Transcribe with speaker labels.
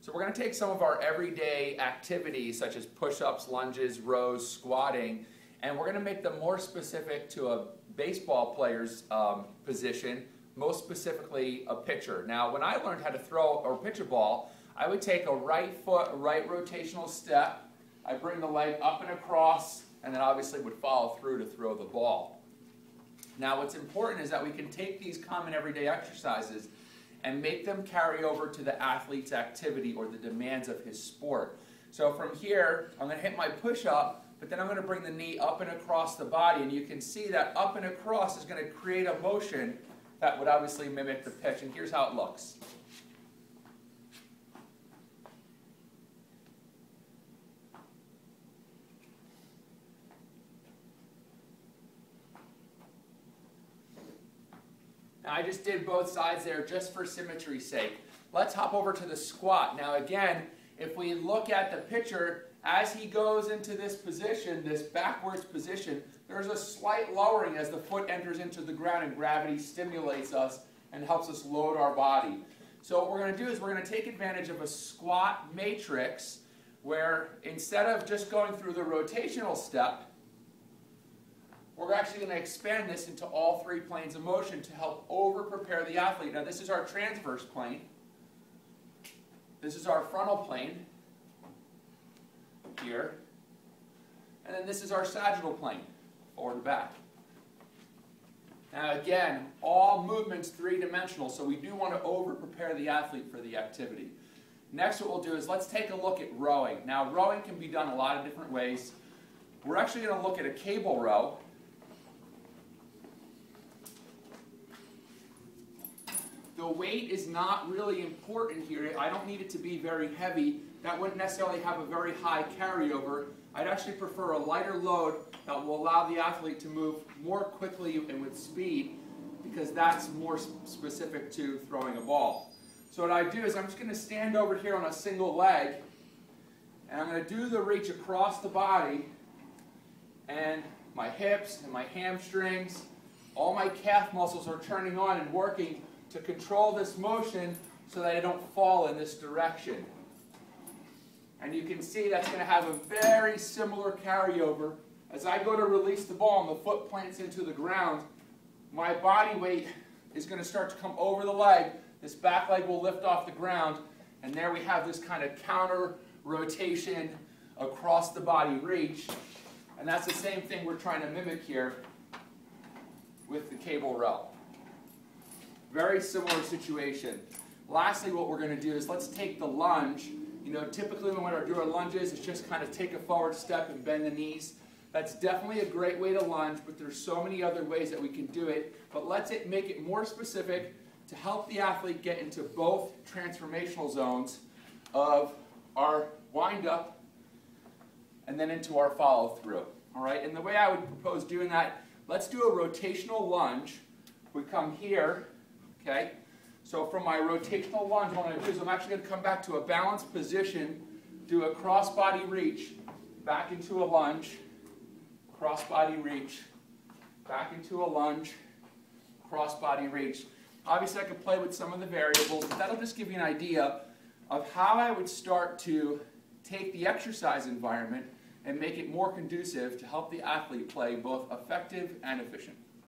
Speaker 1: So we're going to take some of our everyday activities such as push-ups, lunges, rows, squatting, and we're going to make them more specific to a baseball player's position, most specifically a pitcher. Now when I learned how to throw or pitch a ball, I would take a right foot, a right rotational step, I bring the leg up and across, and then obviously would follow through to throw the ball. Now what's important is that we can take these common everyday exercises and make them carry over to the athlete's activity or the demands of his sport. So from here, I'm going to hit my push-up, but then I'm going to bring the knee up and across the body, and you can see that up and across is going to create a motion that would obviously mimic the pitch, and here's how it looks. Now I just did both sides there just for symmetry's sake. Let's hop over to the squat. Now again, if we look at the pitcher, as he goes into this position, this backwards position, there's a slight lowering as the foot enters into the ground and gravity stimulates us and helps us load our body. So what we're going to do is we're going to take advantage of a squat matrix where instead of just going through the rotational step, we're actually going to expand this into all three planes of motion to help over-prepare the athlete. Now this is our transverse plane. This is our frontal plane here. And then this is our sagittal plane, forward and back. Now again, all movements three-dimensional, so we do want to over-prepare the athlete for the activity. Next what we'll do is let's take a look at rowing. Now rowing can be done a lot of different ways. We're actually going to look at a cable row. The weight is not really important here. I don't need it to be very heavy. That wouldn't necessarily have a very high carryover. I'd actually prefer a lighter load that will allow the athlete to move more quickly and with speed, because that's more specific to throwing a ball. So what I do is I'm just going to stand over here on a single leg, and I'm going to do the reach across the body, and my hips and my hamstrings, all my calf muscles are turning on and working to control this motion so that I don't fall in this direction. And you can see that's going to have a very similar carryover. As I go to release the ball and the foot plants into the ground, my body weight is going to start to come over the leg. This back leg will lift off the ground, and there we have this kind of counter rotation across the body reach. And that's the same thing we're trying to mimic here with the cable row. Very similar situation. Lastly, what we're going to do is let's take the lunge. You know, typically when we're doing lunges, it's just kind of take a forward step and bend the knees. That's definitely a great way to lunge, but there's so many other ways that we can do it. But let's make it more specific to help the athlete get into both transformational zones of our wind-up and then into our follow-through. All right, and the way I would propose doing that, let's do a rotational lunge. We come here. Okay, so from my rotational lunge, what I'm going to do is I'm actually going to come back to a balanced position, do a cross-body reach, back into a lunge, cross-body reach, back into a lunge, cross-body reach. Obviously, I could play with some of the variables, but that'll just give you an idea of how I would start to take the exercise environment and make it more conducive to help the athlete play both effective and efficient.